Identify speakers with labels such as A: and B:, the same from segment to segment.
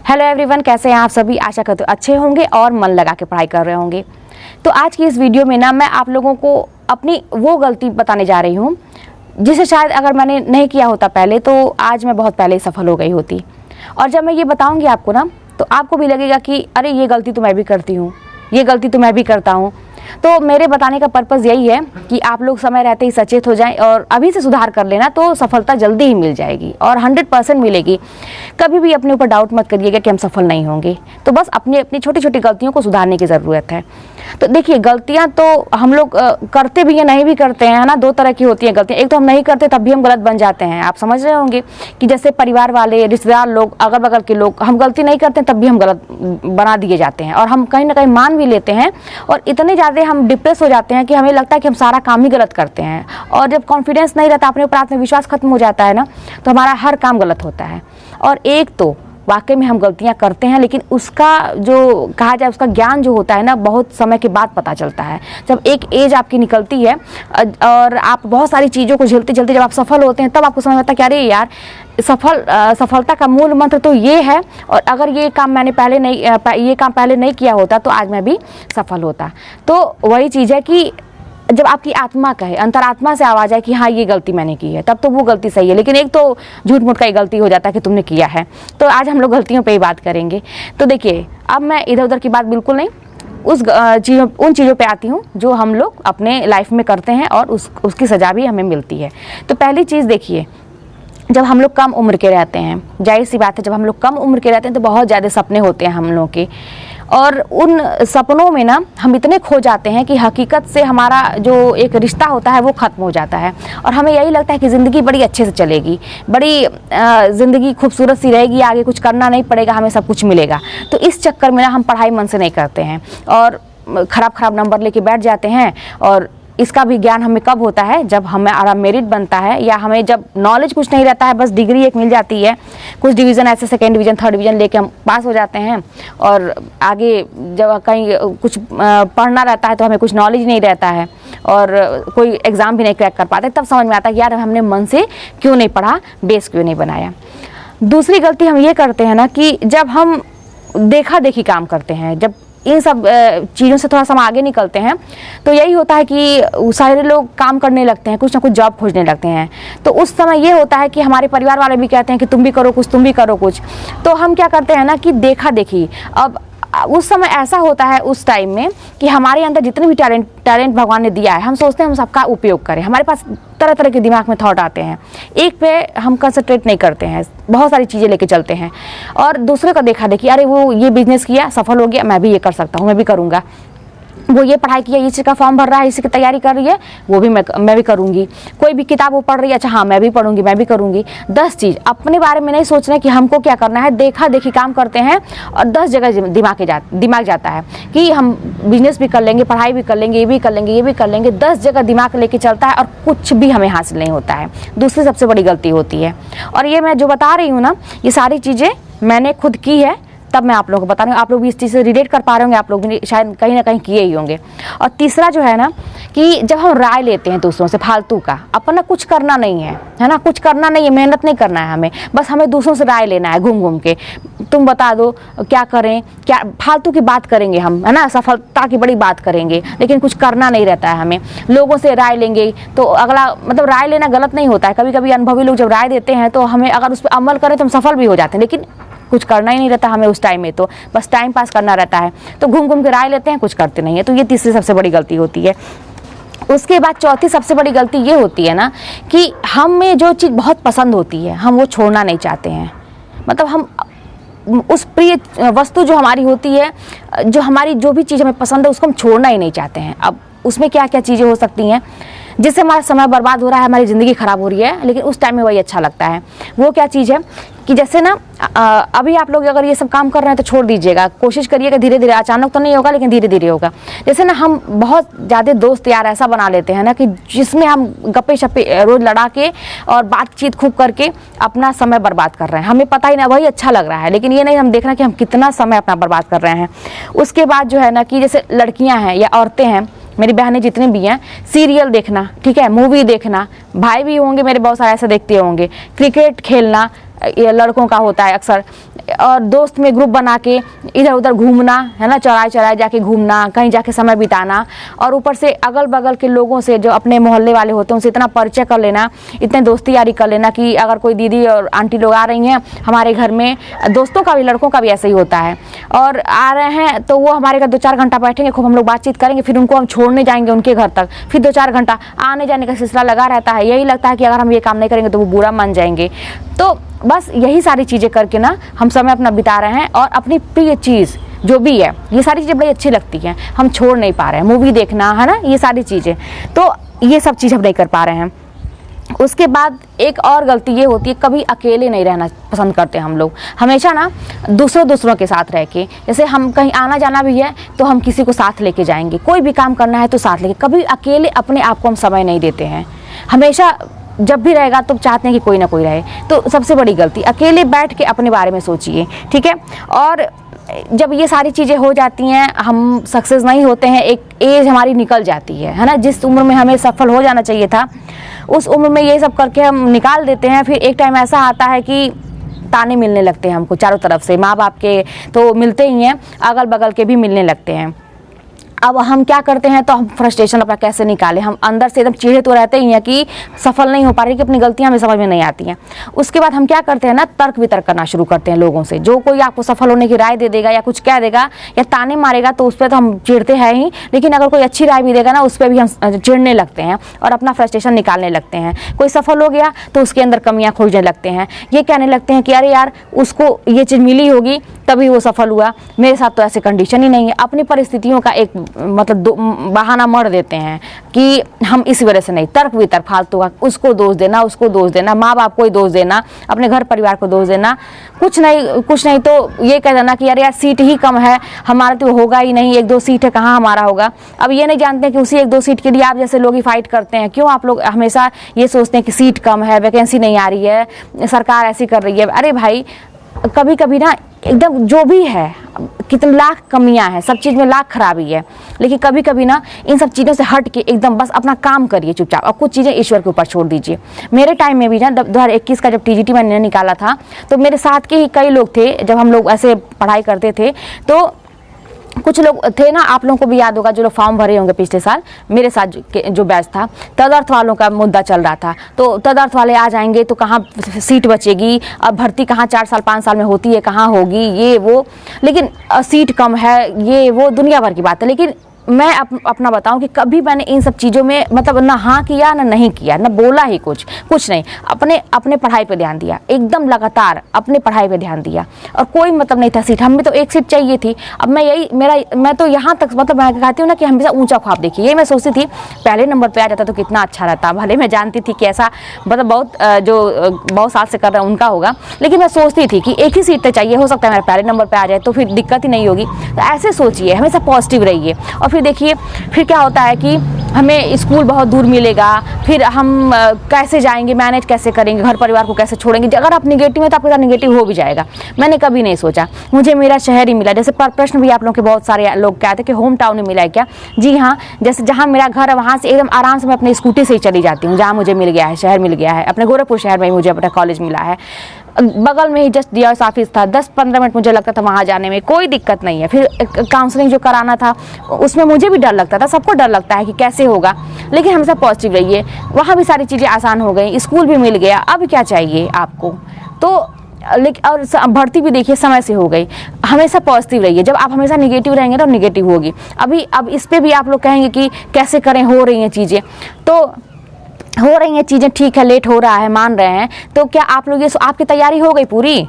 A: Hello everyone, कैसे हैं आप सभी। आशा करते हो अच्छे होंगे और मन लगा के पढ़ाई कर रहे होंगे। तो आज की इस वीडियो में ना मैं आप लोगों को अपनी वो गलती बताने जा रही हूँ जिसे शायद अगर मैंने नहीं किया होता पहले तो आज मैं बहुत पहले ही सफल हो गई होती। और जब मैं ये बताऊँगी आपको ना तो आपको भी लगेगा कि अरे ये गलती तो मैं भी करती हूँ, ये गलती तो मैं भी करता हूँ। तो मेरे बताने का पर्पज़ यही है कि आप लोग समय रहते ही सचेत हो जाएं और अभी से सुधार कर लेना तो सफलता जल्दी ही मिल जाएगी और 100% मिलेगी। कभी भी अपने ऊपर डाउट मत करिएगा कि हम सफल नहीं होंगे। तो बस अपनी अपनी छोटी छोटी गलतियों को सुधारने की ज़रूरत है। तो देखिए, गलतियां तो हम लोग करते भी हैं, नहीं भी करते हैं, है ना। दो तरह की होती हैं गलतियां। एक तो हम नहीं करते तब भी हम गलत बन जाते हैं। आप समझ रहे होंगे कि जैसे परिवार वाले, रिश्तेदार लोग, अगल बगल के लोग, हम गलती नहीं करते तब भी हम गलत बना दिए जाते हैं और हम कहीं ना कहीं मान भी लेते हैं और इतने ज़्यादा हम डिप्रेस हो जाते हैं कि हमें लगता है कि हम सारा काम ही गलत करते हैं। और जब कॉन्फिडेंस नहीं रहता, अपने ऊपर आत्मविश्वास खत्म हो जाता है ना, तो हमारा हर काम गलत होता है। और एक तो वाकई में हम गलतियां करते हैं, लेकिन उसका जो कहा जाए उसका ज्ञान जो होता है ना, बहुत समय के बाद पता चलता है। जब एक एज आपकी निकलती है और आप बहुत सारी चीज़ों को झेलते झेलते जब आप सफल होते हैं तब आपको समझ आता है कि अरे यार, सफलता का मूल मंत्र तो ये है और अगर ये काम मैंने पहले नहीं किया होता तो आज मैं भी सफल होता। तो वही चीज़ है कि जब आपकी आत्मा कहे, अंतरात्मा से आवाज़ आए कि हाँ ये गलती मैंने की है, तब तो वो गलती सही है। लेकिन एक तो झूठ मूठ का ही गलती हो जाता है कि तुमने किया है। तो आज हम लोग गलतियों पे ही बात करेंगे। तो देखिए, अब मैं इधर उधर की बात बिल्कुल नहीं, उन चीज़ों पे आती हूँ जो हम लोग अपने लाइफ में करते हैं और उसकी सज़ा भी हमें मिलती है। तो पहली चीज़ देखिए, जब हम लोग कम उम्र के रहते हैं, जाहिर सी बात है जब हम लोग कम उम्र के रहते हैं तो बहुत ज़्यादा सपने होते हैं हम लोगों के। और उन सपनों में ना हम इतने खो जाते हैं कि हकीकत से हमारा जो एक रिश्ता होता है वो ख़त्म हो जाता है और हमें यही लगता है कि ज़िंदगी बड़ी अच्छे से चलेगी, बड़ी ज़िंदगी खूबसूरत सी रहेगी, आगे कुछ करना नहीं पड़ेगा, हमें सब कुछ मिलेगा। तो इस चक्कर में ना हम पढ़ाई मन से नहीं करते हैं और ख़राब नंबर लेके बैठ जाते हैं। और इसका भी ज्ञान हमें कब होता है, जब हमें आराम मेरिट बनता है या हमें जब नॉलेज कुछ नहीं रहता है, बस डिग्री एक मिल जाती है, कुछ डिवीज़न ऐसे सेकेंड डिवीज़न थर्ड डिवीज़न लेके हम पास हो जाते हैं और आगे जब कहीं कुछ पढ़ना रहता है तो हमें कुछ नॉलेज नहीं रहता है और कोई एग्ज़ाम भी नहीं क्रैक कर पाते। तब समझ में आता है कि यार हमने मन से क्यों नहीं पढ़ा, बेस क्यों नहीं बनाया। दूसरी गलती हम ये करते हैं ना कि जब हम देखा देखी काम करते हैं, जब इन सब चीज़ों से थोड़ा सा हम आगे निकलते हैं तो यही होता है कि सारे लोग काम करने लगते हैं, कुछ ना कुछ जॉब खोजने लगते हैं। तो उस समय ये होता है कि हमारे परिवार वाले भी कहते हैं कि तुम भी करो कुछ, तुम भी करो कुछ। तो हम क्या करते हैं ना कि देखा देखी। अब उस समय ऐसा होता है उस टाइम में कि हमारे अंदर जितने भी टैलेंट भगवान ने दिया है, हम सोचते हैं हम सबका उपयोग करें। हमारे पास तरह तरह के दिमाग में थॉट आते हैं, एक पे हम कंसंट्रेट नहीं करते हैं, बहुत सारी चीज़ें लेके चलते हैं और दूसरे का देखा देखी, अरे वो ये बिजनेस किया, सफल हो गया, मैं भी ये कर सकता हूँ, मैं भी करूँगा। वो ये पढ़ाई किया, इसी का फॉर्म भर रहा है, इसी की तैयारी कर रही है, वो भी मैं भी करूँगी। कोई भी किताब वो पढ़ रही है, अच्छा हाँ मैं भी पढ़ूंगी, मैं भी करूँगी। 10 चीज़ अपने बारे में नहीं सोच रहे कि हमको क्या करना है, देखा देखी काम करते हैं और 10 जगह दिमाग जाता है कि हम बिजनेस भी कर लेंगे, पढ़ाई भी कर लेंगे, ये भी कर लेंगे, ये भी कर लेंगे। 10 जगह दिमाग लेके चलता है और कुछ भी हमें हासिल नहीं होता है। दूसरी सबसे बड़ी गलती होती है, और ये मैं जो बता रही हूँ ना, ये सारी चीज़ें मैंने खुद की है, तब मैं आप लोगों को बता रही हूँ। आप लोग भी इस चीज़ से रिलेट कर पा रहे होंगे, आप लोग भी शायद कहीं ना कहीं किए ही होंगे। और तीसरा जो है ना कि जब हम राय लेते हैं दूसरों से फालतू का, अपना कुछ करना नहीं है ना, कुछ करना नहीं है, मेहनत नहीं करना है हमें, बस हमें दूसरों से राय लेना है घूम घूम के। तुम बता दो क्या करें, क्या फालतू की बात करेंगे हम, है ना, सफलता की बड़ी बात करेंगे, लेकिन कुछ करना नहीं रहता है हमें। लोगों से राय लेंगे तो अगला, मतलब राय लेना गलत नहीं होता है, कभी कभी अनुभवी लोग जब राय देते हैं तो हमें अगर उस पर अमल करें तो हम सफल भी हो जाते हैं, लेकिन कुछ करना ही नहीं रहता हमें उस टाइम में, तो बस टाइम पास करना रहता है। तो घूम घूम के राय लेते हैं, कुछ करते नहीं है। तो ये तीसरी सबसे बड़ी गलती होती है। उसके बाद चौथी सबसे बड़ी गलती ये होती है ना कि हमें जो चीज़ बहुत पसंद होती है हम वो छोड़ना नहीं चाहते हैं। मतलब हम उस प्रिय वस्तु जो हमारी होती है, जो भी चीज़ हमें पसंद है, उसको हम छोड़ना ही नहीं चाहते हैं। अब उसमें क्या क्या चीज़ें हो सकती हैं जिससे हमारा समय बर्बाद हो रहा है, हमारी ज़िंदगी ख़राब हो रही है, लेकिन उस टाइम में वही अच्छा लगता है। वो क्या चीज़ है कि जैसे ना अभी आप लोग अगर ये सब काम कर रहे हैं तो छोड़ दीजिएगा, कोशिश करिएगा धीरे धीरे, अचानक तो नहीं होगा लेकिन धीरे धीरे होगा। जैसे ना हम बहुत ज़्यादा दोस्त यार ऐसा बना लेते हैं ना कि जिसमें हम गप्पे शप्पे रोज़ लड़ा के और बातचीत खूब करके अपना समय बर्बाद कर रहे हैं, हमें पता ही ना, वही अच्छा लग रहा है, लेकिन ये नहीं हम देखना कि हम कितना समय अपना बर्बाद कर रहे हैं। उसके बाद जो है ना कि जैसे लड़कियाँ हैं या औरतें हैं, मेरी बहनें जितने भी हैं, सीरियल देखना, ठीक है, मूवी देखना, भाई भी होंगे मेरे बहुत सारे ऐसे देखते होंगे, क्रिकेट खेलना, ये लड़कों का होता है अक्सर, और दोस्त में ग्रुप बना के इधर उधर घूमना, है ना, चौराहे चौराहे जाके घूमना, कहीं जाके समय बिताना, और ऊपर से अगल बगल के लोगों से जो अपने मोहल्ले वाले होते हैं उनसे इतना परिचय कर लेना, इतने दोस्ती यारी कर लेना कि अगर कोई दीदी और आंटी लोग आ रही हैं हमारे घर में, दोस्तों का भी लड़कों का भी ऐसा ही होता है, और आ रहे हैं तो वो हमारे घर 2-4 घंटा बैठेंगे, खूब हम लोग बातचीत करेंगे, फिर उनको हम छोड़ने जाएंगे उनके घर तक, फिर 2-4 घंटा आने जाने का सिलसिला लगा रहता है। यही लगता है कि अगर हम ये काम नहीं करेंगे तो वो बुरा मान जाएंगे। तो बस यही सारी चीज़ें करके ना हम समय अपना बिता रहे हैं, और अपनी प्रिय चीज़ जो भी है, ये सारी चीज़ें बड़ी अच्छी लगती हैं, हम छोड़ नहीं पा रहे हैं। मूवी देखना, है ना, ये सारी चीज़ें, तो ये सब चीज़ हम नहीं कर पा रहे हैं। उसके बाद एक और गलती ये होती है, कभी अकेले नहीं रहना पसंद करते हम लोग, हमेशा ना दूसरों के साथ रह के, जैसे हम कहीं आना जाना भी है तो हम किसी को साथ लेके जाएंगे, कोई भी काम करना है तो साथ लेके, कभी अकेले अपने आप को हम समय नहीं देते हैं। हमेशा जब भी रहेगा तो चाहते हैं कि कोई ना कोई रहे, तो सबसे बड़ी गलती, अकेले बैठ के अपने बारे में सोचिए, ठीक है। और जब ये सारी चीज़ें हो जाती हैं, हम सक्सेस नहीं होते हैं, एक एज हमारी निकल जाती है ना, जिस उम्र में हमें सफल हो जाना चाहिए था उस उम्र में ये सब करके हम निकाल देते हैं। फिर एक टाइम ऐसा आता है कि ताने मिलने लगते हैं हमको चारों तरफ से, माँ बाप के तो मिलते ही हैं, अगल बगल के भी मिलने लगते हैं। अब हम क्या करते हैं, तो हम फ्रस्ट्रेशन अपना कैसे निकालें, हम अंदर से एकदम चिढ़े तो रहते ही हैं कि सफल नहीं हो पा रही, कि अपनी गलतियां हमें समझ में नहीं आती हैं। उसके बाद हम क्या करते हैं ना, तर्क वितर्क करना शुरू करते हैं लोगों से। जो कोई आपको सफल होने की राय दे देगा या कुछ कह देगा या ताने मारेगा तो उस पर तो हम चिढ़ते हैं ही, लेकिन अगर कोई अच्छी राय भी देगा ना उस पर भी हम चिढ़ने लगते हैं और अपना फ्रस्ट्रेशन निकालने लगते हैं। कोई सफल हो गया तो उसके अंदर कमियां खोजने लगते हैं, ये कहने लगते हैं कि अरे यार उसको ये चीज़ मिली होगी तभी वो सफल हुआ, मेरे साथ तो ऐसे कंडीशन ही नहीं है। अपनी परिस्थितियों का एक मतलब बहाना मर देते हैं कि हम इस वजह से नहीं, तर्क वितर्क फालतू का, उसको दोष देना, माँ बाप को ही दोष देना, अपने घर परिवार को दोष देना, कुछ नहीं तो ये कह देना कि यार सीट ही कम है, हमारा तो होगा ही नहीं, 1-2 सीट है, कहाँ हमारा होगा। अब ये नहीं जानते कि उसी 1-2 सीट के लिए आप जैसे लोग ही फाइट करते हैं। क्यों आप लोग हमेशा ये सोचते हैं कि सीट कम है, वैकेंसी नहीं आ रही है, सरकार ऐसी कर रही है। अरे भाई कभी कभी ना एकदम जो भी है, कितने लाख कमियां हैं, सब चीज़ में लाख खराबी है, लेकिन कभी कभी ना इन सब चीज़ों से हट के एकदम बस अपना काम करिए चुपचाप, और कुछ चीज़ें ईश्वर के ऊपर छोड़ दीजिए। मेरे टाइम में भी ना 2021 का जब TGT मैंने निकाला था तो मेरे साथ के ही कई लोग थे, जब हम लोग ऐसे पढ़ाई करते थे तो कुछ लोग थे ना, आप लोगों को भी याद होगा जो लोग फॉर्म भरे होंगे पिछले साल, मेरे साथ जो बैच था, तदर्थ वालों का मुद्दा चल रहा था। तो तदर्थ वाले आ जाएंगे तो कहाँ सीट बचेगी, अब भर्ती कहाँ 4 साल 5 साल में होती है, कहाँ होगी, ये वो, लेकिन सीट कम है, ये वो दुनिया भर की बात है। लेकिन मैं अपना बताऊं कि कभी मैंने इन सब चीज़ों में मतलब ना हाँ किया ना नहीं किया, ना बोला ही कुछ नहीं, अपने पढ़ाई पे ध्यान दिया, एकदम लगातार अपने पढ़ाई पे ध्यान दिया, और कोई मतलब नहीं था सीट, हमें तो 1 सीट चाहिए थी। अब मैं तो यहाँ तक मतलब मैं कहती हूँ ना कि हमेशा ऊंचा ख्वाब देखिए, यही मैं सोचती थी पहले नंबर पे आ जाता तो कितना अच्छा रहता। भले मैं जानती थी कि ऐसा मतलब बहुत साल से कर रहे हैं उनका होगा, लेकिन मैं सोचती थी कि 1 ही सीट तो चाहिए, हो सकता है मेरा पहले नंबर पर आ जाए तो फिर दिक्कत ही नहीं होगी। तो ऐसे सोचिए, हमेशा पॉजिटिव रहिए। और फिर देखिए फिर क्या होता है कि हमें स्कूल बहुत दूर मिलेगा, फिर हम कैसे जाएंगे, मैनेज कैसे करेंगे, घर परिवार को कैसे छोड़ेंगे। अगर आप निगेटिव है तो आपके साथ निगेटिव हो भी जाएगा। मैंने कभी नहीं सोचा, मुझे मेरा शहर ही मिला। जैसे प्रश्न भी आप लोगों के बहुत सारे लोग कहते हैं कि होम टाउन में मिला है क्या? जी हाँ, जैसे जहाँ मेरा घर है वहाँ से एकदम आराम से मैं अपनी स्कूटी से ही चली जाती हूँ, जहाँ मुझे मिल गया है, शहर मिल गया है। अपने गोरखपुर शहर में ही मुझे अपना कॉलेज मिला है, बगल में ही जस्ट DRS ऑफिस था, 10-15 मिनट मुझे लगता था वहाँ जाने में, कोई दिक्कत नहीं है। फिर काउंसलिंग जो कराना था उसमें मुझे भी डर लगता था, सबको डर लगता है कि कैसे होगा, लेकिन हमेशा पॉजिटिव रहिए। वहाँ भी सारी चीज़ें आसान हो गई, स्कूल भी मिल गया, अब क्या चाहिए आपको। तो लेकिन और भर्ती भी देखिए समय से हो गई। हमेशा पॉजिटिव रहिए, जब आप हमेशा निगेटिव रहेंगे तो निगेटिव होगी। अब इस पर भी आप लोग कहेंगे कि कैसे करें, हो रही हैं चीज़ें, तो हो रही हैं चीज़ें, ठीक है, लेट हो रहा है, मान रहे हैं, तो क्या आप लोग ये आपकी तैयारी हो गई पूरी?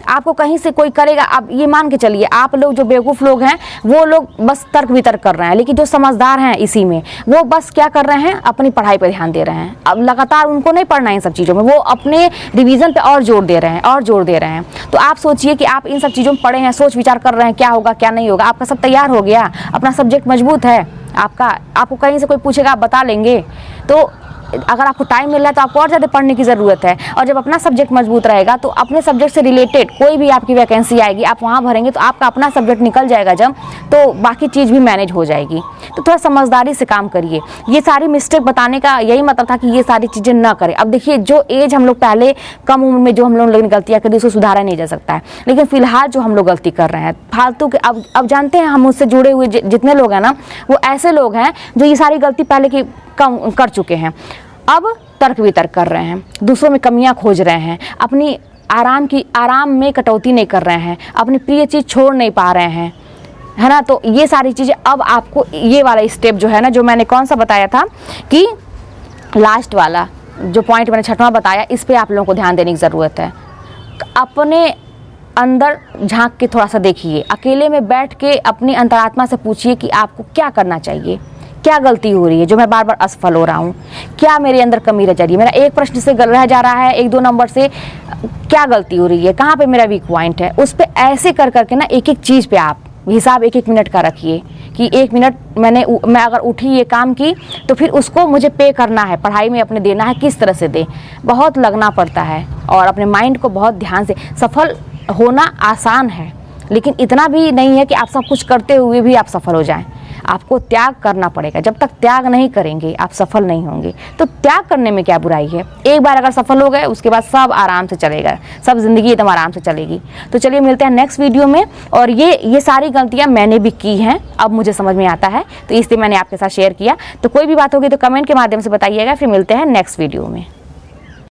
A: आपको कहीं से कोई करेगा, आप ये मान के चलिए, आप लोग जो बेवकूफ़ लोग हैं वो लोग बस तर्क वितर्क कर रहे हैं, लेकिन जो समझदार हैं इसी में वो बस क्या कर रहे हैं, अपनी पढ़ाई पर ध्यान दे रहे हैं। अब लगातार उनको नहीं पढ़ना है इन सब चीज़ों में, वो अपने रिवीजन पे और जोर दे रहे हैं। तो आप सोचिए कि आप इन सब चीज़ों में पढ़े हैं, सोच विचार कर रहे हैं क्या होगा क्या नहीं होगा, आपका सब तैयार हो गया, अपना सब्जेक्ट मजबूत है आपको कहीं से कोई पूछेगा आप बता लेंगे। तो अगर आपको टाइम मिल रहा है तो आपको और ज़्यादा पढ़ने की ज़रूरत है। और जब अपना सब्जेक्ट मजबूत रहेगा तो अपने सब्जेक्ट से रिलेटेड कोई भी आपकी वैकेंसी आएगी, आप वहाँ भरेंगे तो आपका अपना सब्जेक्ट निकल जाएगा जब, तो बाकी चीज़ भी मैनेज हो जाएगी। तो थोड़ा समझदारी से काम करिए। ये सारी मिस्टेक बताने का यही मतलब था कि ये सारी चीज़ें ना करें। अब देखिए, जो एज हम लोग पहले कम उम्र में जो हम लोग ने गलतियाँ करी उसको सुधारा नहीं जा सकता है, लेकिन फिलहाल जो हम लोग गलती कर रहे हैं फालतू के, अब जानते हैं हम मुझसे जुड़े हुए जितने लोग हैं ना, वो ऐसे लोग हैं जो ये सारी गलती पहले की कम कर चुके हैं। अब तर्क वितर्क कर रहे हैं, दूसरों में कमियां खोज रहे हैं, अपनी आराम में कटौती नहीं कर रहे हैं, अपनी प्रिय चीज़ छोड़ नहीं पा रहे हैं, है ना। तो ये सारी चीज़ें अब आपको ये वाला स्टेप जो है ना, जो मैंने कौन सा बताया था कि लास्ट वाला जो पॉइंट मैंने 6वां बताया, इस पे आप लोगों को ध्यान देने की ज़रूरत है। अपने अंदर झांक के थोड़ा सा देखिए, अकेले में बैठ के अपनी अंतरात्मा से पूछिए कि आपको क्या करना चाहिए, क्या गलती हो रही है जो मैं बार बार असफल हो रहा हूँ, क्या मेरे अंदर कमी रह जा रही है, मेरा एक प्रश्न से रह जा रहा है, 1-2 नंबर से क्या गलती हो रही है, कहाँ पे मेरा वीक पॉइंट है। उस पर ऐसे कर करके ना एक एक चीज़ पे आप हिसाब 1-1 मिनट का रखिए कि 1 मिनट मैं अगर उठी ये काम की तो फिर उसको मुझे पे करना है, पढ़ाई में अपने देना है, किस तरह से दे। बहुत लगना पड़ता है और अपने माइंड को बहुत ध्यान से, सफल होना आसान है लेकिन इतना भी नहीं है कि आप सब कुछ करते हुए भी आप सफल हो जाएं। आपको त्याग करना पड़ेगा, जब तक त्याग नहीं करेंगे आप सफल नहीं होंगे। तो त्याग करने में क्या बुराई है, एक बार अगर सफल हो गए उसके बाद सब आराम से चलेगा, सब जिंदगी एकदम आराम से चलेगी। तो चलिए मिलते हैं नेक्स्ट वीडियो में। और ये सारी गलतियां मैंने भी की हैं, अब मुझे समझ में आता है तो इसलिए मैंने आपके साथ शेयर किया। तो कोई भी बात होगी तो कमेंट के माध्यम से बताइएगा। फिर मिलते हैं नेक्स्ट वीडियो में।